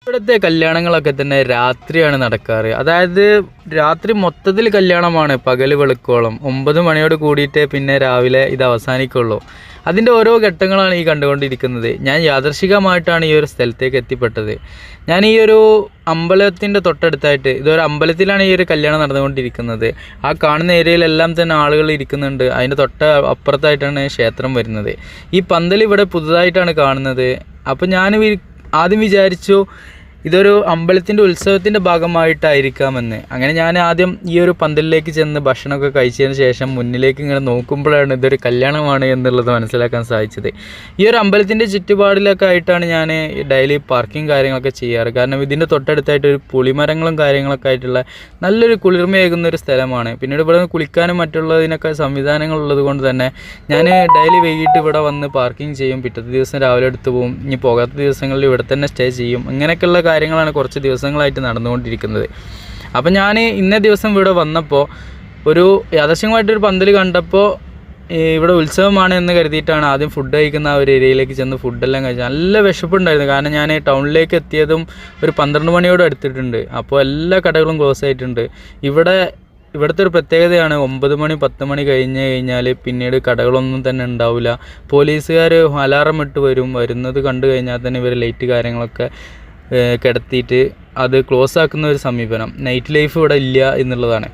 ഇവിടുത്തെ കല്യാണങ്ങളൊക്കെ തന്നെ രാത്രിയാണ് നടക്കാറ്. അതായത് രാത്രി മൊത്തത്തിൽ കല്യാണമാണ്, പകല് വെളുക്കോളം 9 മണിയോട് കൂടിയിട്ട് പിന്നെ രാവിലെ ഇത് അവസാനിക്കുള്ളൂ. അതിൻ്റെ ഓരോ ഘട്ടങ്ങളാണ് ഈ കണ്ടുകൊണ്ടിരിക്കുന്നത്. ഞാൻ യാദർശികമായിട്ടാണ് ഈ ഒരു സ്ഥലത്തേക്ക് എത്തിപ്പെട്ടത്. ഞാൻ ഈ ഒരു അമ്പലത്തിൻ്റെ തൊട്ടടുത്തായിട്ട്, ഇതൊരു അമ്പലത്തിലാണ് ഈ ഒരു കല്യാണം നടന്നുകൊണ്ടിരിക്കുന്നത്. ആ കാണുന്ന ഏരിയയിലെല്ലാം തന്നെ ആളുകൾ ഇരിക്കുന്നുണ്ട്. അതിൻ്റെ അപ്പുറത്തായിട്ടാണ് ക്ഷേത്രം വരുന്നത്. ഈ പന്തൽ ഇവിടെ പുതുതായിട്ടാണ് കാണുന്നത്. അപ്പോൾ ഞാൻ ആദ്യം വിചാരിച്ചു ഇതൊരു അമ്പലത്തിൻ്റെ ഉത്സവത്തിൻ്റെ ഭാഗമായിട്ടായിരിക്കാമെന്ന്. അങ്ങനെ ഞാൻ ആദ്യം ഈ ഒരു പന്തലിലേക്ക് ചെന്ന് ഭക്ഷണമൊക്കെ കഴിച്ചതിന് ശേഷം മുന്നിലേക്ക് ഇങ്ങനെ നോക്കുമ്പോഴാണ് ഇതൊരു കല്യാണമാണ് എന്നുള്ളത് മനസ്സിലാക്കാൻ സാധിച്ചത്. ഈ ഒരു അമ്പലത്തിൻ്റെ ചുറ്റുപാടിലൊക്കെ ആയിട്ടാണ് ഞാൻ ഡെയിലി പാർക്കിംഗ് കാര്യങ്ങളൊക്കെ ചെയ്യാറ്. കാരണം ഇതിൻ്റെ തൊട്ടടുത്തായിട്ട് ഒരു പുളിമരങ്ങളും കാര്യങ്ങളൊക്കെ ആയിട്ടുള്ള നല്ലൊരു കുളിർമയേകുന്ന ഒരു സ്ഥലമാണ്. പിന്നീട് ഇവിടെ കുളിക്കാനും മറ്റുള്ളതിനൊക്കെ സംവിധാനങ്ങളുള്ളത് കൊണ്ട് തന്നെ ഞാൻ ഡെയിലി വൈകിട്ട് ഇവിടെ വന്ന് പാർക്കിംഗ് ചെയ്യും. പിറ്റത്തെ ദിവസം രാവിലെ എടുത്ത് പോകും. ഇനി പോകാത്ത ദിവസങ്ങളിൽ ഇവിടെ തന്നെ സ്റ്റേ ചെയ്യും. ഇങ്ങനെയൊക്കെയുള്ള കാര്യങ്ങളാണ് കുറച്ച് ദിവസങ്ങളായിട്ട് നടന്നുകൊണ്ടിരിക്കുന്നത്. അപ്പം ഞാൻ ഇന്നേ ദിവസം ഇവിടെ വന്നപ്പോൾ ഒരു യാദൃശ്ചികമായിട്ടൊരു പന്തൽ കണ്ടപ്പോൾ ഇവിടെ ഉത്സവമാണ് എന്ന് കരുതിയിട്ടാണ് ആദ്യം ഫുഡ് കഴിക്കുന്ന ആ ഒരു ഏരിയയിലേക്ക് ചെന്ന് ഫുഡെല്ലാം കഴിച്ചത്. നല്ല വിശപ്പുണ്ടായിരുന്നു. കാരണം ഞാൻ ടൗണിലേക്ക് എത്തിയതും ഒരു 12 മണിയോട് അടുത്തിട്ടുണ്ട്. അപ്പോൾ എല്ലാ കടകളും ക്ലോസ് ആയിട്ടുണ്ട്. ഇവിടുത്തെ ഒരു പ്രത്യേകതയാണ് 9 മണി 10 മണി കഴിഞ്ഞാൽ പിന്നീട് കടകളൊന്നും തന്നെ ഉണ്ടാവില്ല. പോലീസുകാർ അലാറം ഇട്ട് വരുന്നത് കണ്ടു കഴിഞ്ഞാൽ തന്നെ ഇവർ ലൈറ്റ് കാര്യങ്ങളൊക്കെ കിടത്തിയിട്ട് അത് ക്ലോസ് ആക്കുന്ന ഒരു സമീപനം. നൈറ്റ് ലൈഫ് ഇവിടെ ഇല്ല എന്നുള്ളതാണ്.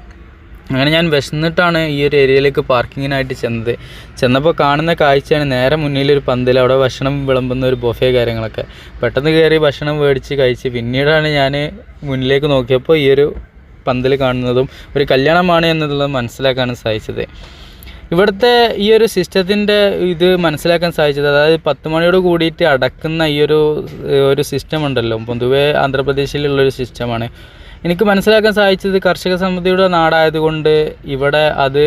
അങ്ങനെ ഞാൻ വിശന്നിട്ടാണ് ഈ ഒരു ഏരിയയിലേക്ക് പാർക്കിങ്ങിനായിട്ട് ചെന്നപ്പോൾ കാണുന്ന കാഴ്ചയാണ് നേരെ മുന്നിലൊരു പന്തൽ, അവിടെ ഭക്ഷണം വിളമ്പുന്ന ഒരു ബൊഫേ കാര്യങ്ങളൊക്കെ. പെട്ടെന്ന് കയറി ഭക്ഷണം മേടിച്ച് കഴിച്ച് പിന്നീടാണ് ഞാൻ മുന്നിലേക്ക് നോക്കിയപ്പോൾ ഈ ഒരു പന്തൽ കാണുന്നതും ഒരു കല്യാണമാണ് എന്നുള്ളത് മനസ്സിലാക്കാനും സാധിച്ചത്. ഇവിടുത്തെ ഈ ഒരു സിസ്റ്റത്തിൻ്റെ ഇത് മനസ്സിലാക്കാൻ സാധിച്ചത്, അതായത് 10 മണിയോട് കൂടിയിട്ട് അടക്കുന്ന ഈ ഒരു സിസ്റ്റം ഉണ്ടല്ലോ, പൊതുവേ ആന്ധ്രാപ്രദേശിലുള്ളൊരു സിസ്റ്റമാണ്. എനിക്ക് മനസ്സിലാക്കാൻ സാധിച്ചത് കർഷക സമിതിയുടെ നാടായതുകൊണ്ട് ഇവിടെ അത്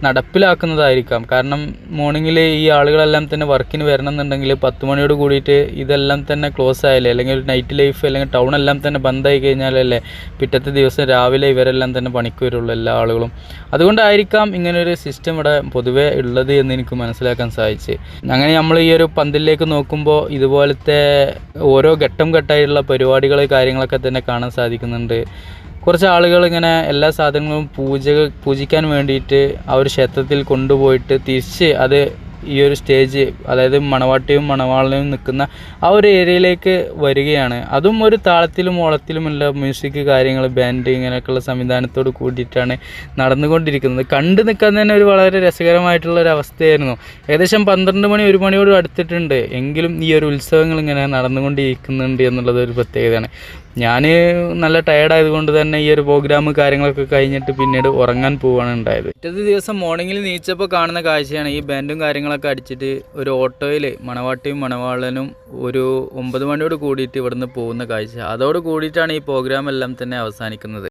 നടപ്പിലാക്കുന്നതായിരിക്കാം. കാരണം മോർണിംഗിൽ ഈ ആളുകളെല്ലാം തന്നെ വർക്കിന് വരണം എന്നുണ്ടെങ്കിൽ 10 മണിയോട് കൂടിയിട്ട് ഇതെല്ലാം തന്നെ ക്ലോസ് ആയാലേ, അല്ലെങ്കിൽ ഒരു നൈറ്റ് ലൈഫ് അല്ലെങ്കിൽ ടൗൺ എല്ലാം തന്നെ ബന്ധായി കഴിഞ്ഞാലല്ലേ പിറ്റത്തെ ദിവസം രാവിലെ ഇവരെല്ലാം തന്നെ പണിക്ക് വരുള്ളൂ എല്ലാ ആളുകളും. അതുകൊണ്ടായിരിക്കാം ഇങ്ങനൊരു സിസ്റ്റം ഇവിടെ പൊതുവേ ഉള്ളത് എന്ന് എനിക്ക് മനസ്സിലാക്കാൻ സാധിച്ചു. അങ്ങനെ നമ്മൾ ഈ ഒരു പന്തലിലേക്ക് നോക്കുമ്പോൾ ഇതുപോലത്തെ ഓരോ ഘട്ടമായിട്ടുള്ള പരിപാടികൾ കാര്യങ്ങളൊക്കെ തന്നെ കാണാൻ സാധിക്കുന്നുണ്ട്. കുറച്ച് ആളുകൾ ഇങ്ങനെ എല്ലാ സാധനങ്ങളും പൂജിക്കാൻ വേണ്ടിയിട്ട് ആ ഒരു ക്ഷേത്രത്തിൽ കൊണ്ടുപോയിട്ട് തിരിച്ച് അത് ഈ ഒരു സ്റ്റേജ്, അതായത് മണവാട്ടിയും മണവാളനും നിൽക്കുന്ന ആ ഒരു ഏരിയയിലേക്ക് വരികയാണ്. അതും ഒരു താളത്തിലും ഓളത്തിലുമുള്ള മ്യൂസിക് കാര്യങ്ങൾ, ബാൻഡ് ഇങ്ങനെയൊക്കെയുള്ള സംവിധാനത്തോട് കൂടിയിട്ടാണ് നടന്നുകൊണ്ടിരിക്കുന്നത്. കണ്ടു നിൽക്കാൻ തന്നെ ഒരു വളരെ രസകരമായിട്ടുള്ളൊരു അവസ്ഥയായിരുന്നു. ഏകദേശം 12 മണി 1 മണിയോട് അടുത്തിട്ടുണ്ട്. എങ്കിലും ഈ ഒരു ഉത്സവങ്ങൾ ഇങ്ങനെ നടന്നുകൊണ്ടിരിക്കുന്നുണ്ട് എന്നുള്ളത് ഒരു പ്രത്യേകതയാണ്. ഞാൻ നല്ല ടയേർഡായതുകൊണ്ട് തന്നെ ഈ ഒരു പ്രോഗ്രാം കാര്യങ്ങളൊക്കെ കഴിഞ്ഞിട്ട് പിന്നീട് ഉറങ്ങാൻ പോവുകയാണ് ഉണ്ടായത്. പിറ്റത്തെ ദിവസം മോർണിംഗിൽ നീച്ചപ്പോൾ കാണുന്ന കാഴ്ചയാണ് ഈ ബാൻഡും കാര്യങ്ങളൊക്കെ അടിച്ചിട്ട് ഒരു ഓട്ടോയിൽ മണവാട്ടിയും മണവാളനും ഒരു 9 മണിയോട് കൂടിയിട്ട് ഇവിടുന്ന് പോകുന്ന കാഴ്ച. അതോട് കൂടിയിട്ടാണ് ഈ പ്രോഗ്രാം എല്ലാം തന്നെ അവസാനിക്കുന്നത്.